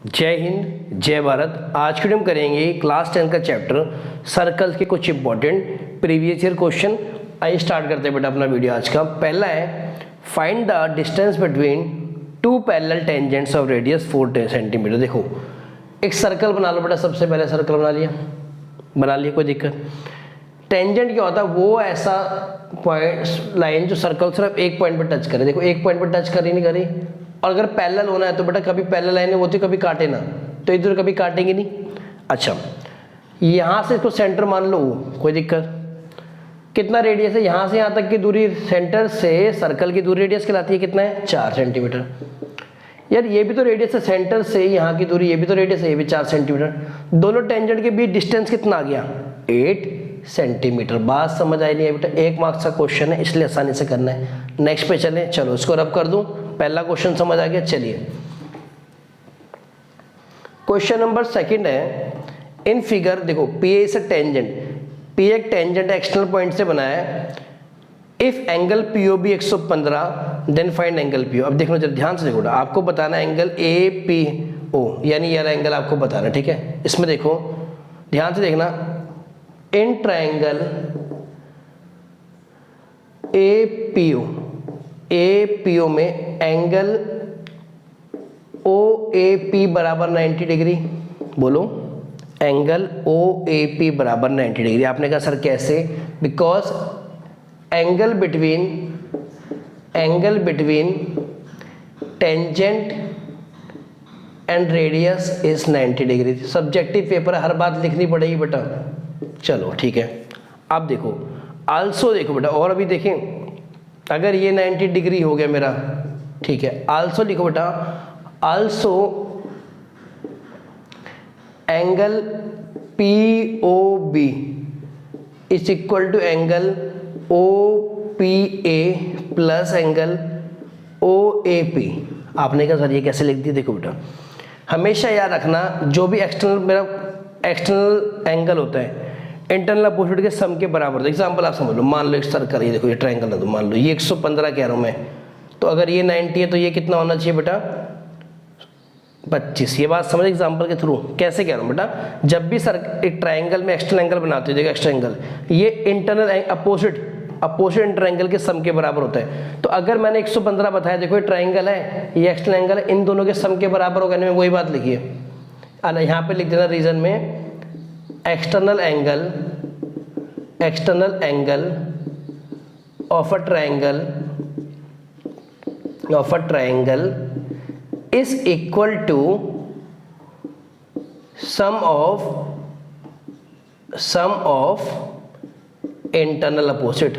जय हिंद, जय भारत। आज की हम करेंगे क्लास 10 का चैप्टर सर्कल्स के कुछ इंपॉर्टेंट प्रीवियस ईयर क्वेश्चन। आइए स्टार्ट करते हैं बेटा अपना वीडियो आज का। पहला है find the distance between two parallel tangents of radius 4 centimetre. देखो एक सर्कल बना लो बेटा। सबसे पहले सर्कल बना लिया, कोई दिक्कत। टेंजेंट क्या होता है? वो ऐसा पॉइंट लाइन जो सर्कल सिर्फ एक पॉइंट पर टच करे। देखो एक पॉइंट पर टच करी नहीं करी। और अगर पैरेलल होना है तो बेटा कभी पैरेलल लाइनें होती कभी काटे ना, तो इधर कभी काटेंगे नहीं। अच्छा यहाँ से इसको सेंटर मान लो, कोई दिक्कत। कितना रेडियस है? यहाँ से यहाँ तक की दूरी सेंटर से सर्कल की दूरी रेडियस कहलाती है। कितना है? 4 सेंटीमीटर। यार ये भी तो रेडियस है, सेंटर से यहाँ की दूरी, ये भी तो रेडियस है, ये भी 4 सेंटीमीटर। दोनों टेंजेंट के बीच डिस्टेंस कितना आ गया? 8 सेंटीमीटर। बात समझ आई नहीं है बेटा? 1 मार्क्स का क्वेश्चन है, इसलिए आसानी से करना है। नेक्स्ट पे चलें। चलो इसको रब कर दूं। पहला क्वेश्चन समझ आ गया। चलिए क्वेश्चन नंबर 2 है। इन फिगर देखो P is a tangent. P एक टेंजेंट एक्सटर्नल पॉइंट से बना है। If angle POB 115 then find angle PO। अब देखो जरा ध्यान से देखो, आपको बताना एंगल APO, यानी ये एंगल आपको बताना, ठीक है। इसमें देखो ध्यान से देखना, इन ट्रायंगल APO में एंगल OAP बराबर 90 डिग्री। बोलो एंगल OAP बराबर 90 डिग्री। आपने कहा सर कैसे? Because angle between tangent and radius is 90 degree. Subjective paper हर बात लिखनी पड़ेगी बेटा। चलो ठीक है। अब देखो आल्सो देखो बेटा, और अभी देखें अगर ये 90 डिग्री हो गया मेरा, ठीक है। आल्सो लिखो बेटा, also angle POB is equal to angle OPA plus angle OAP। आपने कहा सर ये कैसे लिख दी? देखो बेटा हमेशा याद रखना, जो भी एक्सटर्नल एंगल होता है इंटरनल अपोजिट के सम के बराबर होता है। एग्जाम्पल आप समझ लो, मान लो एक सर्कल, ये देखो ये ट्रायंगल है, तो मान लो ये 115 कह रहा हूँ मैं, तो अगर ये 90 है तो ये कितना होना चाहिए बेटा? 25। ये बात समझ एग्जाम्पल के थ्रू कैसे कह रहा हूँ बेटा। जब भी एक ट्रायंगल में एक्सटर्नल एंगल बनाते हो, देखो एक्सटर्नल एंगल ये इंटरनल अपोजिट इंटर एंगल के सम के बराबर होता है। तो अगर मैंने 115 बताया, देखो ये ट्रायंगल है, ये एक्सटर्नल एंगल है, इन दोनों के सम के बराबर होगा। नहीं वही बात लिखिए, यहाँ पे लिख देना रीजन में external angle of a triangle is equal to sum of internal opposite।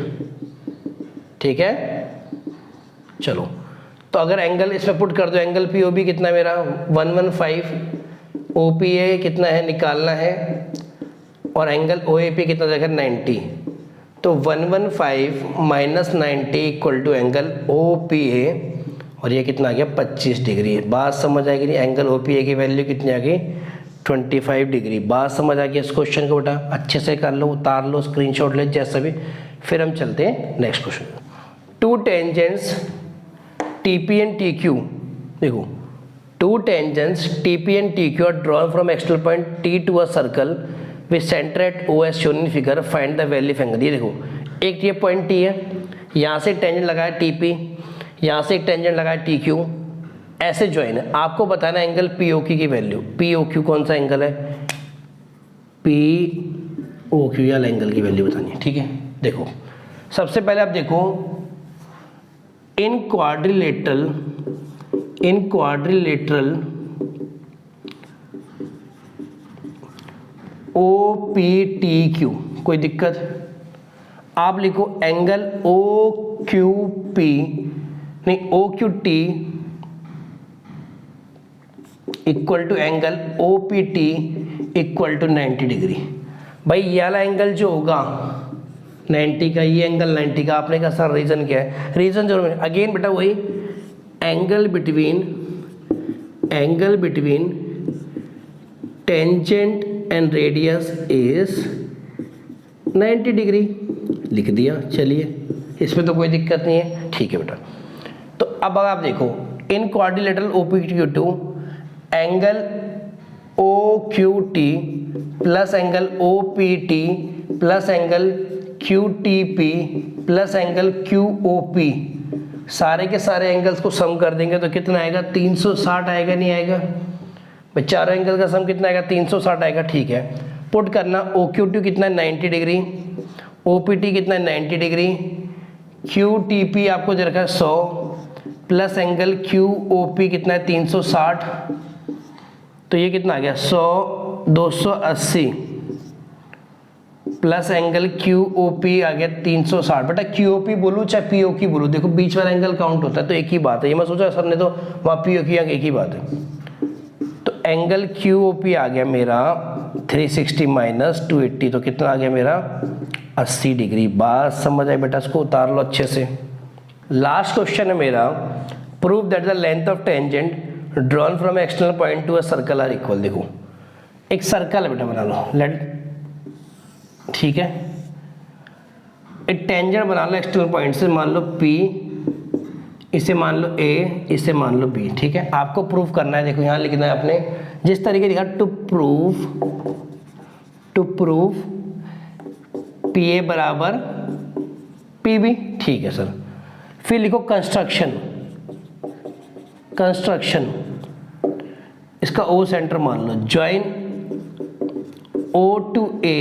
ठीक है। चलो तो अगर एंगल इसमें पुट कर दो, एंगल POB कितना मेरा 115, OPA कितना है निकालना है, और एंगल OAP कितना देखा 90। तो 115 minus 90 equal to angle OPA, और ये कितना आ गया? 25 डिग्री। बात समझ आएगी नहीं? एंगल OPA की वैल्यू कितनी आ गई? 25 डिग्री। बात समझ आ गई इस क्वेश्चन को बेटा? अच्छे से कर लो, उतार लो, स्क्रीनशॉट ले, जैसा भी। फिर हम चलते हैं next question. Two tangents TP and TQ। देखो two tangents TP and TQ are drawn from external point T to a circle with centre at OS shown in figure. Find the value of angle. ये देखो एक ये point T है, यहाँ से tangent लगाया TP, यहाँ से एक टेंजेंट लगाया TQ, ऐसे ज्वाइन है। आपको बताना एंगल POQ की वैल्यू। POQ कौन सा एंगल है? POQ या एंगल की वैल्यू बतानी है, ठीक है। देखो सबसे पहले आप देखो इन क्वाड्रिलेटरल OPTQ, कोई दिक्कत? आप लिखो एंगल OQP नहीं OQT equal to angle OPT equal to 90 degree. भाई ये वाला एंगल जो होगा 90 का, ये एंगल 90 का। आपने कहा सर रीजन क्या है? रीजन जरूर है। अगेन बेटा वही angle between tangent and radius is 90 degree. लिख दिया। चलिए इसमें तो कोई दिक्कत नहीं है, ठीक है बेटा। तो अब आप देखो in quadrilateral OPQ2 angle O Q T plus angle O P T plus angle Q T P plus angle Q O P, सारे के सारे एंगल्स को सम कर देंगे तो कितना आएगा? 360 आएगा, नहीं आएगा भाई? चारों एंगल का सम कितना आएगा? 360 आएगा। ठीक है, पुट करना। ओ क्यू टी कितना है? 90 डिग्री। ओ पी टी कितना है? 90 डिग्री। क्यू टी पी आपको दे रखा है 100 plus angle Q O P कितना है? 360। तो ये कितना आ गया? 100 280 plus angle Q O P आ गया 360। बेटा क्यू ओ पी बोलूँ चाहे पी ओ की बोलूँ, देखो बीच वाला एंगल काउंट होता है तो एक ही बात है। ये मैं सोचा सर ने तो वहाँ पी ओ की एक ही बात है। तो एंगल क्यू ओ पी आ गया मेरा 360 माइनस 280, तो कितना आ गया मेरा? 80 डिग्री। बात समझ आई बेटा? इसको उतार लो अच्छे से। लास्ट क्वेश्चन है मेरा, prove that the length of tangent drawn from external point to a circle are equal. देखो एक सर्कल है बेटा, बना लो। लेट, ठीक है, एक टेंजेंट बना लो एक्सटर्नल पॉइंट से, मान लो P, इसे मान लो A, इसे मान लो B। ठीक है, आपको प्रूफ करना है। देखो यहाँ लिखना है आपने जिस तरीके लिखा, टू प्रूव PA बराबर PB। ठीक है सर, फिर लिखो कंस्ट्रक्शन, इसका O सेंटर मान लो, join O to A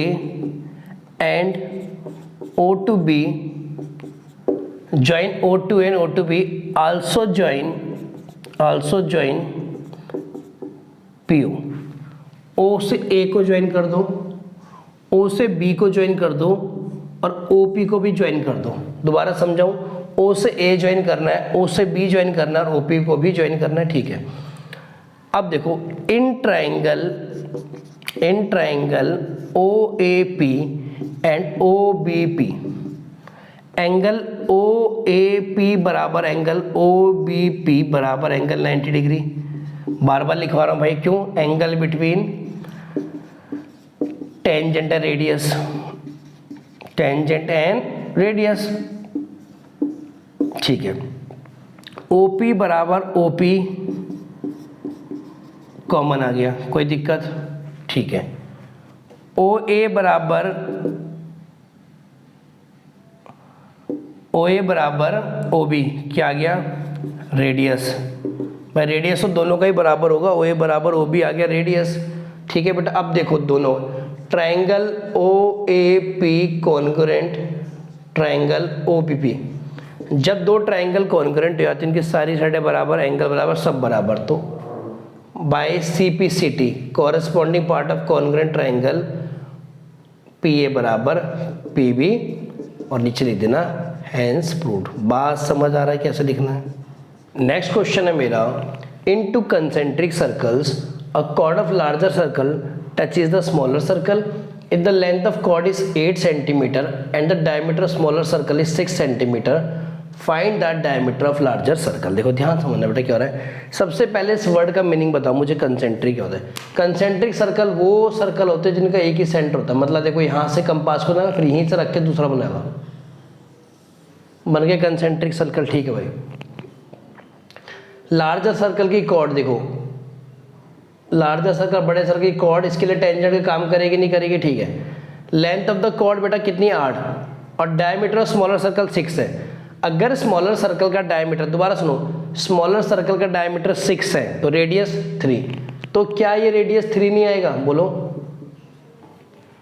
and O to B, join O to A and O to B, also join PO। O से A को ज्वाइन कर दो, O से B को ज्वाइन कर दो और OP को भी ज्वाइन कर दो। दोबारा समझाऊं, O से A ज्वाइन करना है, O से B ज्वाइन करना है और OP को भी ज्वाइन करना है। ठीक है, अब देखो in triangle OAP and OBP, angle OAP बराबर एंगल OBP बराबर एंगल 90 डिग्री। बार बार लिखवा रहा हूँ भाई, क्यों? Angle between tangent and radius. ठीक है, OP बराबर OP कॉमन आ गया, कोई दिक्कत? ठीक है, OA बराबर OB क्या आ गया? रेडियस। भाई रेडियस तो दोनों का ही बराबर होगा, OA बराबर OB आ गया रेडियस। ठीक है बेटा, अब देखो दोनों triangle OAP congruent triangle OBP, जब दो ट्राइंगल कॉन्ग्रुएंट हो जाते हैं, इनकी सारी साइडें बराबर, एंगल बराबर, सब बराबर, तो by CPCT corresponding part of congruent triangle PA बराबर PB, और नीचे लिख देना हैंस प्रूव्ड। बात समझ आ रहा है कैसे लिखना है? नेक्स्ट क्वेश्चन है मेरा, in two concentric circles a chord of larger circle touches the smaller circle if the length of chord is 8 centimetre and the diameter of smaller circle is 6 centimetre, find the diameter of larger circle. देखो ध्यान समझना बेटा क्या हो रहा है। सबसे पहले इस वर्ड का मीनिंग बताओ मुझे, कंसेंट्रिक क्या होता है? कंसेंट्रिक सर्कल वो सर्कल होते हैं जिनका एक ही सेंटर होता है। मतलब देखो यहाँ से कंपास को ना, फिर यहीं से रख के दूसरा बनाएगा, बन गया कंसेंट्रिक सर्कल। ठीक है भाई, लार्जर सर्कल की कॉर्ड देखो, लार्जर सर्कल बड़े सर्कल की कॉर्ड इसके लिए टेंजेंट का काम करेगी नहीं करेगी? ठीक है, लेंथ ऑफ द कॉर्ड बेटा कितनी? 8, और डायमीटर ऑफ स्मॉलर सर्कल 6 है। अगर स्मॉलर सर्कल का डायमीटर, दोबारा सुनो, स्मॉलर सर्कल का डायमीटर 6 है तो रेडियस 3, तो क्या ये रेडियस 3 नहीं आएगा? बोलो।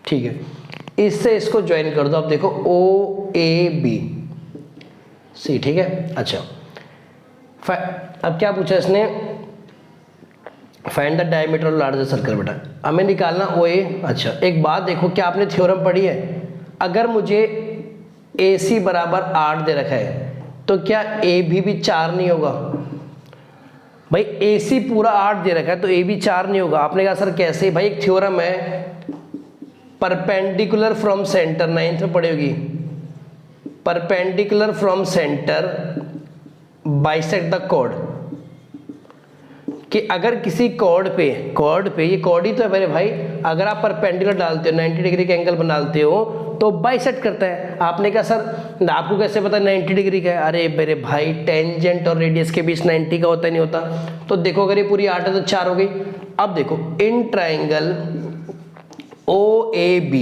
ठीक है, इससे इसको ज्वाइन कर दो। अब देखो OAB C। ठीक है, अच्छा अब क्या पूछा इसने? Find the diameter of larger circle. बेटा हमें निकालना OA। अच्छा एक बात देखो, क्या आपने थ्योरम पढ़ी है? अगर मुझे AC बराबर 8 दे रखा है तो क्या AB भी 4 नहीं होगा? भाई AC पूरा 8 दे रखा है तो AB 4 नहीं होगा। आपने कहा सर कैसे? भाई एक थ्योरम है, परपेंडिकुलर फ्रॉम सेंटर, 9th में पढ़ी होगी, perpendicular from centre bisect the chord, कि अगर किसी कॉर्ड पे ये कॉर्ड ही तो है मेरे भाई, अगर आप परपेंडिकुलर डालते हो, 90 डिग्री के एंगल बनाते हो तो बाइसेक्ट करता है। आपने कहा सर आपको कैसे पता 90 डिग्री का है? अरे मेरे भाई टेंजेंट और रेडियस के बीच 90 का होता नहीं होता। तो देखो अगर ये पूरी 8 है तो 4 हो गई। अब देखो इन ट्राइंगल OAB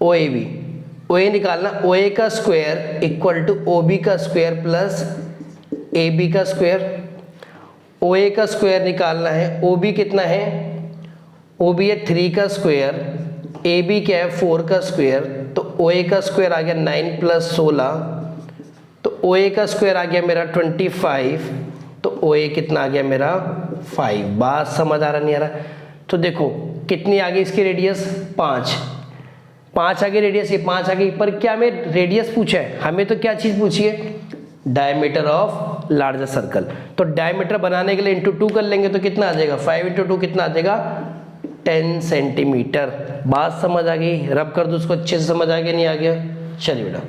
OA निकालना, OA का स्क्वायर इक्वल टू OB का स्क्वायर प्लस AB का स्क्वायर। OA का स्क्वायर निकालना है, OB कितना है? OB है 3 का स्क्वायर, AB क्या है 4 का स्क्वायर, तो OA का स्क्वायर आ गया 9 प्लस 16, तो OA का स्क्वायर आ गया मेरा 25, तो OA कितना आ गया मेरा 5। बात समझ आ रहा नहीं आ रहा? तो देखो कितनी आ गई इसकी रेडियस 5 आ गई रेडियस, ये 5 आ गई। पर क्या हमें रेडियस पूछा है? हमें तो क्या चीज पूछी है? Diameter of larger circle. तो डायमीटर बनाने के लिए इंटू 2 कर लेंगे तो कितना आ जाएगा? 5 इंटू 2 कितना आ जाएगा? 10 सेंटीमीटर। बात समझ आ गई? रब कर दो उसको, अच्छे से समझ आ गया नहीं आ गया? चलिए बेटा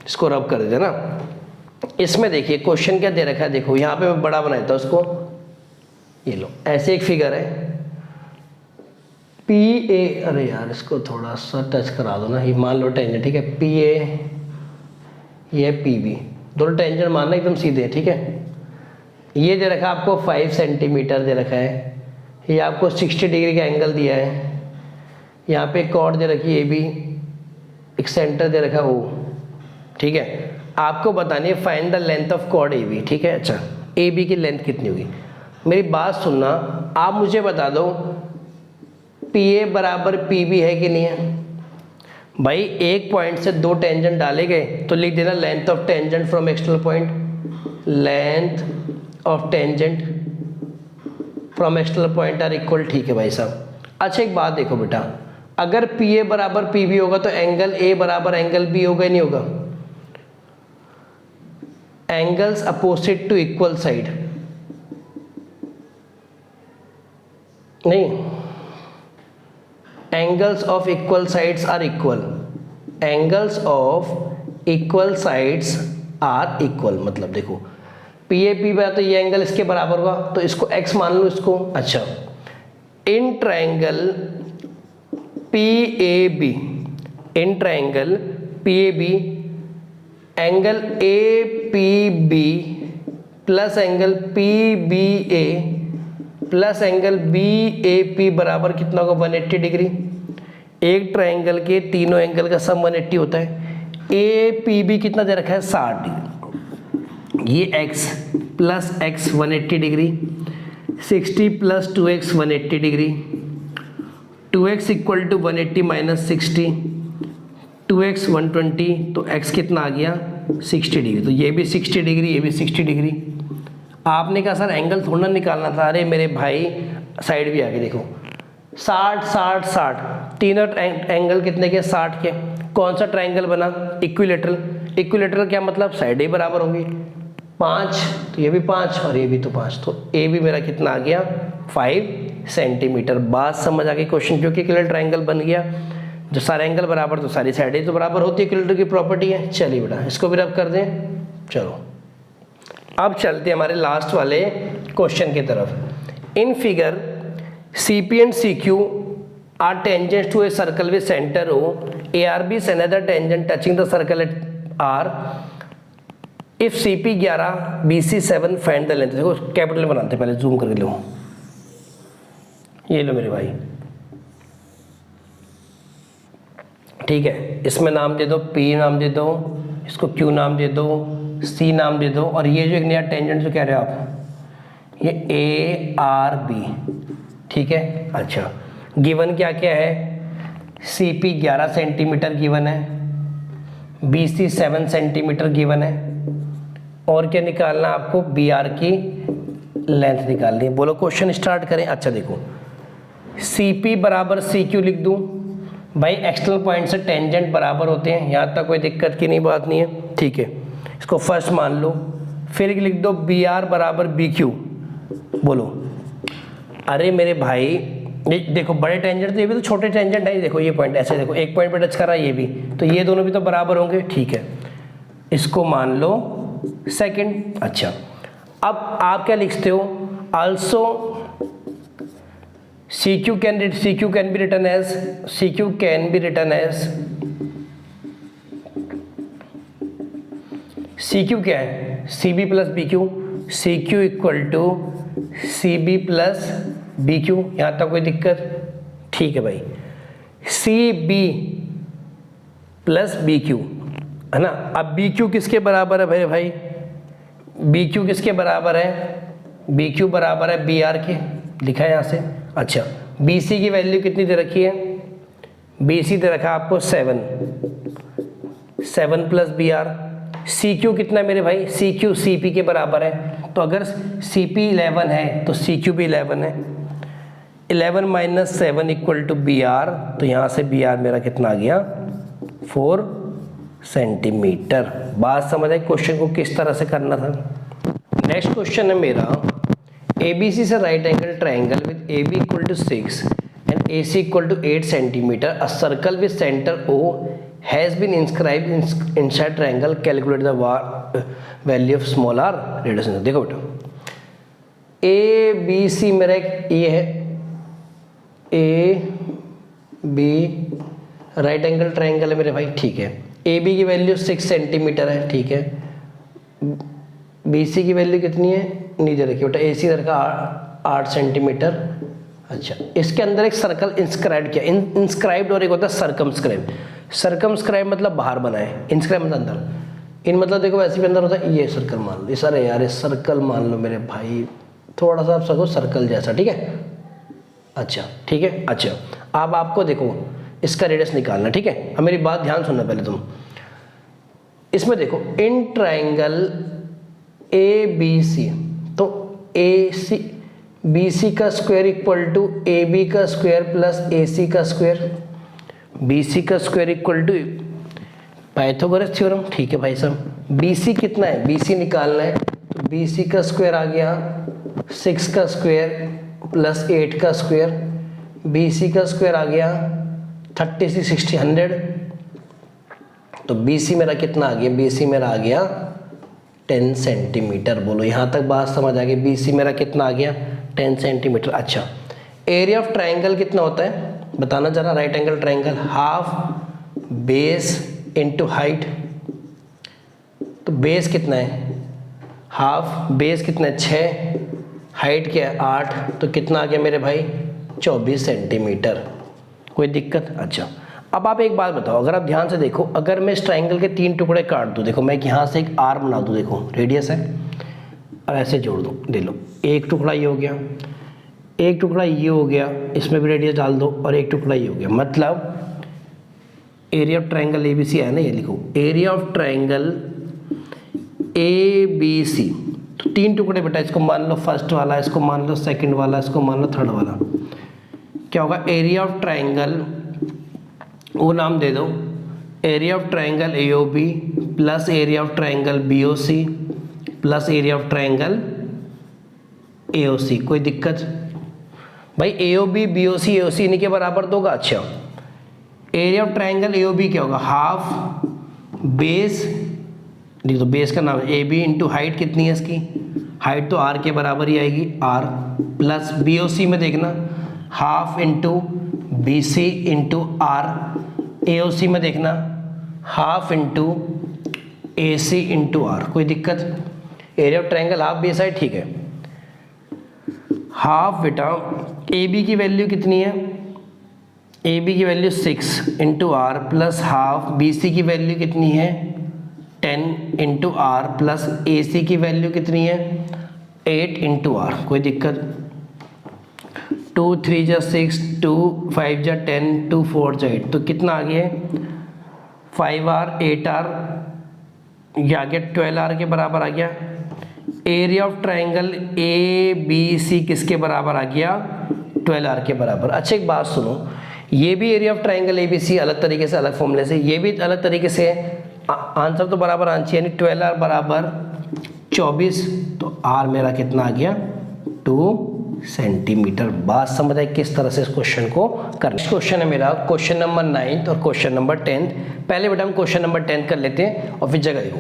इसको रब कर दे ना। इसमें देखिए क्वेश्चन क्या दे रखा है, देखो यहाँ पे मैं बड़ा बनाया था उसको, ये लो ऐसे एक फिगर है PA, अरे यार इसको थोड़ा सा टच करा दो ना, ये मान लो टेंजेंट, ठीक है, PA ये PB, दोनों टेंजेंट मानना एकदम सीधे, ठीक है। ये दे रखा है आपको 5 सेंटीमीटर दे रखा है, ये आपको 60 डिग्री का एंगल दिया है, यहाँ पे कॉर्ड दे रखी है AB, एक सेंटर दे रखा है O, ठीक है। आपको बतानी है find the length of chord AB, ठीक है। अच्छा AB की लेंथ कितनी होगी? मेरी बात सुनना, आप मुझे बता दो PA बराबर PB है कि नहीं है? भाई एक पॉइंट से 2 टेंजेंट डाले गए तो लिख देना length of tangent from external point, length of tangent from external point are equal, ठीक है भाई साहब। अच्छा एक बात देखो बेटा, अगर PA बराबर PB होगा तो एंगल A बराबर एंगल B होगा नहीं होगा? Angles opposite to equal side, नहीं, angles of equal sides are equal, angles of equal sides are equal. मतलब देखो PA P तो ये एंगल इसके बराबर होगा, तो इसको x मान लो इसको। अच्छा in triangle PAB, in triangle PAB angle APB plus angle PBA plus angle BAP बराबर कितना होगा? 180 डिग्री। एक ट्राइंगल के तीनों एंगल का सम 180 होता है। APB कितना दे रखा है? 60 डिग्री। ये x plus x 180 degree, 60 plus 2x 180 degree, 2x equal to 180 minus 60, 2x 120, तो x कितना आ गया? 60 डिग्री। तो ये भी 60 डिग्री, ये भी 60 डिग्री। आपने कहा सर एंगल थोड़ा निकालना था, अरे मेरे भाई साइड भी आ गई, देखो 60 60 60, तीनों एंगल कितने के? 60 के। कौन सा ट्राइंगल बना? इक्विलेटरल। इक्विलेटरल क्या मतलब? साइड ही बराबर होंगी, 5 तो ये भी 5 और ये भी तो 5, तो ए भी मेरा कितना आ गया? 5 सेंटीमीटर। बात समझ आ गई क्वेश्चन, क्योंकि इक्विलेटरल ट्राइंगल बन गया, जो सारे एंगल बराबर तो सारी साइडें तो बराबर होती है, इक्विलेटरल की प्रॉपर्टी है। चलिए बेटा इसको भी रब कर दें। चलो अब चलते हैं हमारे लास्ट वाले क्वेश्चन की तरफ। In figure CP and CQ are tangents to a circle with center O. ARB is another tangent touching the circle at R. If CP 11, BC 7, find the length। देखो कैपिटल बनाते पहले, zoom करके लो, ये लो मेरे भाई, ठीक है। इसमें नाम दे दो, P नाम दे दो, इसको Q नाम दे दो, C नाम दे दो, और ये जो एक नया टेंजेंट जो कह रहे हो आप, ये ARB, ठीक है। अच्छा गिवन क्या क्या है? CP 11 सेंटीमीटर गिवन है, BC 7 सेंटीमीटर गिवन है, और क्या निकालना आपको? BR की लेंथ निकालनी है। बोलो क्वेश्चन स्टार्ट करें। अच्छा देखो CP बराबर CQ लिख दूं, भाई एक्सटर्नल पॉइंट से टेंजेंट बराबर होते हैं, यहाँ तक कोई दिक्कत की नहीं बात नहीं है, ठीक है। इसको फर्स्ट मान लो, फिर लिख दो BR बराबर BQ। बोलो अरे मेरे भाई देखो बड़े टेंजेंट तो ये भी तो छोटे टेंजेंट है, देखो ये पॉइंट ऐसे, देखो एक पॉइंट पे टच कर रहा है ये भी, तो ये दोनों भी तो बराबर होंगे, ठीक है। इसको मान लो सेकंड। अच्छा अब आप क्या लिखते हो? Also CQ can be written as C Q क्या है, C B plus B Q, C Q equal to C B plus B Q, यहाँ तक कोई दिक्कत? ठीक है भाई, C B plus B Q है ना। अब बी क्यू किसके बराबर है भाई? बी क्यू किसके बराबर है? बी क्यू बराबर है बी आर के, लिखा है यहाँ से। अच्छा, बी सी की वैल्यू कितनी दे रखी है? बी सी दे रखा है आपको 7 plus B R. C Q कितना है मेरे भाई? सी क्यू सी पी के बराबर है, तो अगर सी पी 11 है तो सी क्यू भी 11 है। 11 minus 7 equal to B R, तो यहाँ से बी आर मेरा कितना आ गया? 4 सेंटीमीटर। बात समझ आई क्वेश्चन को किस तरह से करना था। नेक्स्ट क्वेश्चन है मेरा, ABC से right angle triangle with AB equal to 6 and AC equal to 8 centimetre, a circle with centre O has been inscribed inside triangle, calculate the value of small r radius. देखो बेटा, ABC मेरा एक ये है, AB right angle triangle है मेरे भाई, ठीक है। AB की वैल्यू 6 सेंटीमीटर है, ठीक है। BC की वैल्यू कितनी है? नीचे रखिए बेटा, AC रखा 8 सेंटीमीटर। अच्छा, इसके अंदर एक सर्कल इंस्क्राइब किया, इंस्क्राइब्ड और एक होता है सर्कमस्क्राइब। सर्कमस्क्राइब मतलब बाहर बनाए, इंस्क्राइब मतलब अंदर। इन मतलब देखो वैसे भी अंदर होता है, ये सर्कल मान लो, सर यार ये सर्कल मान लो मेरे भाई, थोड़ा सा आप सको सर्कल जैसा, ठीक है। अच्छा ठीक है। अच्छा, अब आपको देखो इसका रेडियस निकालना, ठीक है। अब मेरी बात ध्यान सुनना पहले तुम। इसमें देखो in triangle A B C, तो ए सी बी सी का square equal to A B का स्क्वायर प्लस ए सी का स्क्वायर, बी सी का square equal to Pythagoras theorem, ठीक है भाई साहब। बी सी कितना है? बी सी निकालना है, तो बी सी का स्क्वायर आ गया 6 का स्क्वायर प्लस 8 का स्क्वायर, बी सी का स्क्वायर आ गया 30 60 100, तो बी सी मेरा कितना आ गया? बी सी मेरा आ गया 10 सेंटीमीटर। बोलो यहाँ तक बात समझ आ गई? बी सी मेरा कितना आ गया? 10 सेंटीमीटर। अच्छा, एरिया ऑफ ट्राइंगल कितना होता है बताना जरा? Right angle triangle half base into height, तो बेस कितना है? हाफ बेस कितना है? 6, हाइट क्या है? 8, तो कितना आ गया मेरे भाई? 24 सेंटीमीटर। कोई दिक्कत? अच्छा, अब आप एक बात बताओ, अगर आप ध्यान से देखो, अगर मैं इस ट्राइंगल के 3 टुकड़े काट दूं, देखो मैं यहाँ से एक आर्म बना दूं, देखो रेडियस है, और ऐसे जोड़ दूं, दे लो, एक टुकड़ा ये हो गया, एक टुकड़ा ये हो गया, इसमें भी रेडियस डाल दो, और एक टुकड़ा ये हो गया। मतलब area of triangle A B C है ना, ये लिखो area of triangle A B C. तो 3 टुकड़े बेटा, इसको मान लो फर्स्ट वाला, इसको मान लो सेकंड वाला, इसको मान लो थर्ड वाला। क्या होगा? एरिया ऑफ ट्राइंगल, वो नाम दे दो area of triangle A O B plus area of triangle B O C plus area of triangle A O C. कोई दिक्कत भाई? ए ओ बी बी ओ सी ए ओ सी इन्हीं के बराबर दोगा। अच्छा, area of triangle A O B क्या होगा? हाफ बेस, देखो तो बेस का नाम है ए बी इंटू हाइट कितनी है इसकी? हाइट तो आर के बराबर ही आएगी, r, plus B O C में देखना half into B C into r, A O C में देखना half into A C into r. कोई दिक्कत? Area of triangle half base है, ठीक है। हाफ बेटा ए बी की वैल्यू कितनी है? ए बी की value 6 into R plus half, B C की वैल्यू कितनी है? 10 into R plus A C की वैल्यू कितनी है? 8 इंटू आर। कोई दिक्कत? 2 3 जा 6, 2 5 जा 10, 2 4 जा 8, तो कितना आ गया? 5R 8R, ये आ गया 12R के बराबर आ गया। Area of triangle A B C किसके बराबर आ गया? 12R के बराबर। अच्छा एक बात सुनो, ये भी area of triangle A B C अलग तरीके से, अलग फॉर्मूले से, ये भी अलग तरीके से, आंसर तो बराबर आना चाहिए, यानी 12R बराबर 24, तो R मेरा कितना आ गया? 2 सेंटीमीटर। बात समझ आए किस तरह से इस क्वेश्चन को करना। क्वेश्चन है मेरा क्वेश्चन नंबर 9 और क्वेश्चन नंबर 10। पहले बेटा हम क्वेश्चन नंबर 10 कर लेते हैं और फिर जगह देखो।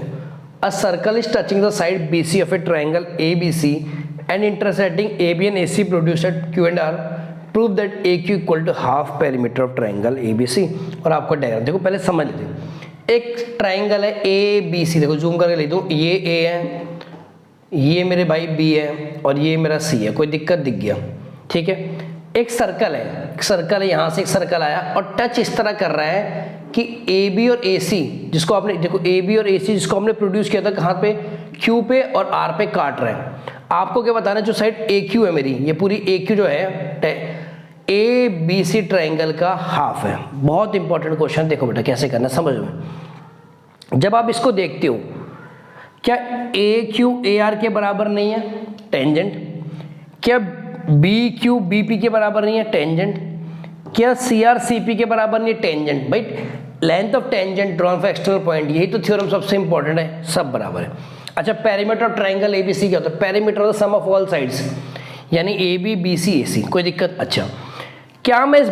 A circle is touching the side B C of a triangle A B C and intersecting A B and A C produced at Q and R, prove that A Q equal to half perimeter of triangle A B C. और आपको diagram देखो, पहले समझ लेते हैं। एक triangle है A B सी, देखो जूम करके लिख दूँ, ये ए है, ये मेरे भाई बी है और ये मेरा सी है, कोई दिक्कत दिख गया, ठीक है। एक सर्कल है, यहाँ से एक सर्कल आया और टच इस तरह कर रहा है कि ए बी और ए सी, जिसको आपने देखो ए बी और ए सी जिसको हमने प्रोड्यूस किया था कहाँ पे, क्यू पे और आर पे काट रहे हैं। आपको क्या बताना है, जो साइड ए क्यू है मेरी, ये पूरी ए क्यू जो है ए बी सी ट्राइंगल का हाफ है। बहुत इंपॉर्टेंट क्वेश्चन, देखो बेटा कैसे करना है समझ में। जब आप इसको देखते हो, क्या ए क्यू ए आर के बराबर नहीं है, टेंजेंट। क्या बी क्यू बी पी के बराबर नहीं है, टेंजेंट। क्या सी आर सी पी के बराबर नहीं है, टेंजेंट। भाई length of tangent drawn for external point, यही तो थ्योरम सबसे इंपॉर्टेंट है, सब बराबर है। अच्छा, पेरीमीटर ऑफ ट्राइंगल एबीसी क्या होता है, perimeter of the sum of all sides, यानी ए बी बी सी ए सी, कोई दिक्कत। अच्छा, क्या मैं इस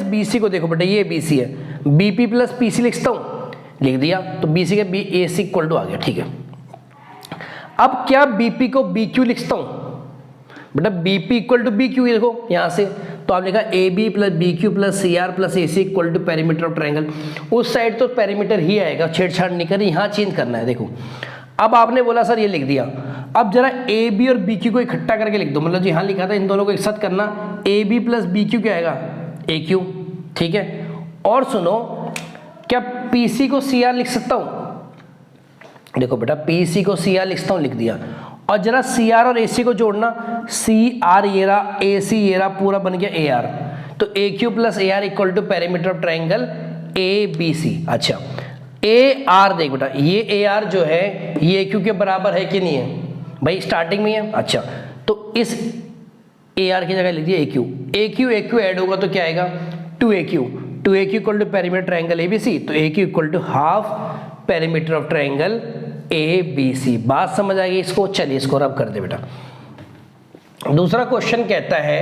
बीसी को देखो बेटा, ये बीसी है, बीपी प्लस पीसी लिखता हूं, लिख दिया, तो बीसी के B A C equal to आ गया, ठीक है। अब क्या बीपी को बी क्यू लिखता हूं बेटा, BP equal to B Q, देखो यहां से, तो आप लिखा A B plus B Q plus C R plus A C equal to perimeter of triangle. उस साइड तो पेरीमीटर ही आएगा, छेड़छाड़ नहीं करनी, यहाँ चेंज करना है। देखो अब आपने बोला सर ये लिख दिया, अब जरा ए बी और बी क्यू को इकट्ठा करके लिख दो, मतलब जी हाँ लिखा था, इन दोनों को एक साथ करना, A B plus B Q क्या आएगा, ए क्यू, ठीक है। और सुनो, क्या पी सी को सी आर लिख सकता हूं, देखो बेटा पी सी को सी आर लिखता हूं, लिख दिया। और जरा सी आर और ए सी को जोड़ना, सी आर ये रहा, ए सी ये रहा, पूरा बन गया ए आर, तो A Q plus A R equal to perimeter of triangle A B C. अच्छा, ए आर देख बेटा, ये ए आर जो है ये क्यू के बराबर है कि नहीं है, भाई स्टार्टिंग में है। अच्छा, तो इस ए आर की जगह लिख दिया ए क्यू ऐड होगा तो क्या आएगा, 2AQ equal to perimeter triangle ABC, तो AQ equal to half perimeter of triangle ABC। बात समझ आ गई इसको, चलिए इसको रब कर दे बेटा। दूसरा क्वेश्चन कहता है,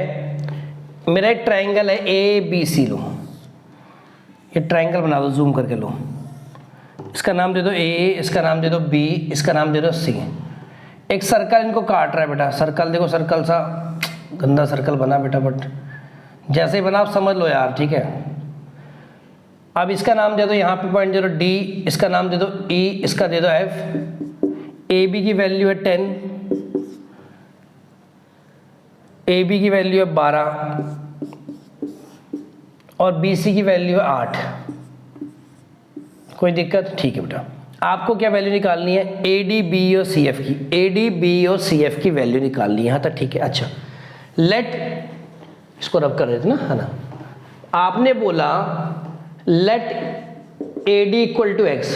मेरा एक ट्राइंगल है ABC, लो ये ट्राइंगल बना दो, जूम करके लो, इसका नाम दे दो A, इसका नाम दे दो B, इसका नाम दे दो C। एक सर्कल इनको काट रहा है बेटा, सर्कल देखो, सर्कल सा गंदा सर्कल बना बेटा, बट जैसे ही बना आप समझ लो यार, ठीक है। अब इसका नाम दे दो, यहाँ पे पॉइंट दे दो D, इसका नाम दे दो E, इसका दे दो F। AB की वैल्यू है 10, AB की वैल्यू है 12 और BC की वैल्यू है 8, कोई दिक्कत, ठीक है बेटा। आपको क्या वैल्यू निकालनी है, AD B और CF की, AD B और CF की वैल्यू निकालनी है, यहाँ तक ठीक है। अच्छा, लेट इसको रब कर देते ना, है ना। आपने बोला let AD equal to x,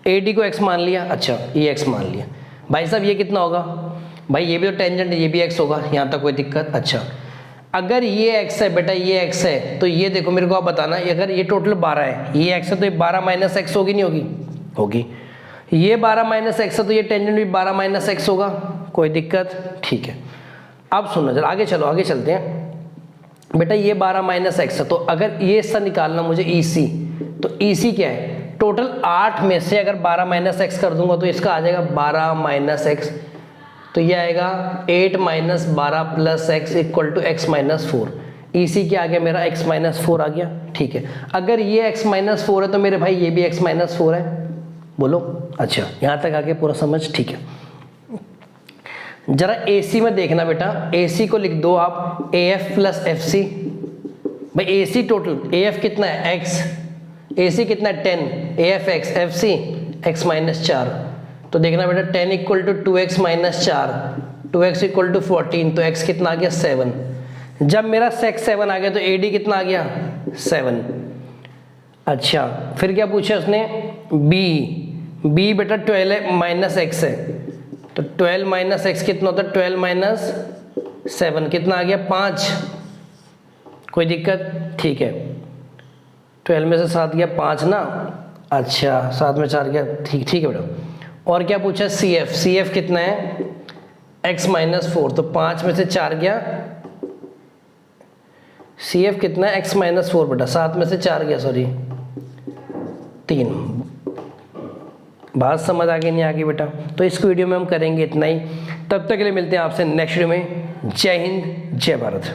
AD को x मान लिया, अच्छा ये x मान लिया। भाई साहब ये कितना होगा, भाई ये भी तो टेंजेंट है, ये भी x होगा, यहाँ तक कोई दिक्कत। अच्छा, अगर ये x है बेटा, ये x है, तो ये देखो मेरे को आप बताना, अगर ये टोटल 12 है, ये x है, तो ये 12 माइनस x होगी, नहीं होगी, होगी। ये 12 माइनस x है, तो ये टेंजेंट भी 12 माइनस x होगा, कोई दिक्कत, ठीक है। अब सुनो जरा, आगे चलो, आगे चलते हैं बेटा। ये 12 माइनस एक्स है, तो अगर ये इससे निकालना मुझे EC, तो EC क्या है, टोटल 8 में से अगर 12 माइनस एक्स कर दूंगा तो इसका आ जाएगा 12 माइनस एक्स, तो ये आएगा 8 minus 12 plus x equal to x minus 4। EC क्या आ गया मेरा, x माइनस 4 आ गया, ठीक है। अगर ये x माइनस 4 है तो मेरे भाई ये भी x माइनस 4 है, बोलो। अच्छा, यहाँ तक आगे पूरा समझ, ठीक है। जरा AC में देखना बेटा, AC को लिख दो आप AF प्लस FC। भाई AC टोटल, AF कितना है x, AC कितना है 10, AF x, FC x minus 4, तो देखना बेटा 10 equal to 2x minus 4, 2x equal to 14, तो x कितना आ गया 7। जब मेरा सेक्स 7 आ गया तो AD कितना आ गया 7। अच्छा, फिर क्या पूछा उसने, B बेटा 12 माइनस x है, तो 12 माइनस एक्स कितना होता है, 12 माइनस 7 कितना आ गया 5, कोई दिक्कत, ठीक है। 12 में से 7 गया 5 ना, अच्छा 7 में 4 गया, ठीक है बेटा। और क्या पूछा, CF कितना है, x माइनस 4, तो 5 में से 4 गया, CF कितना है, x माइनस 4 बेटा, 7 में से 4 गया, सॉरी 3। बात समझ आगे नहीं आगे बेटा, तो इस वीडियो में हम करेंगे इतना ही। तब तक के लिए मिलते हैं आपसे नेक्स्ट वीडियो में। जय हिंद, जय भारत।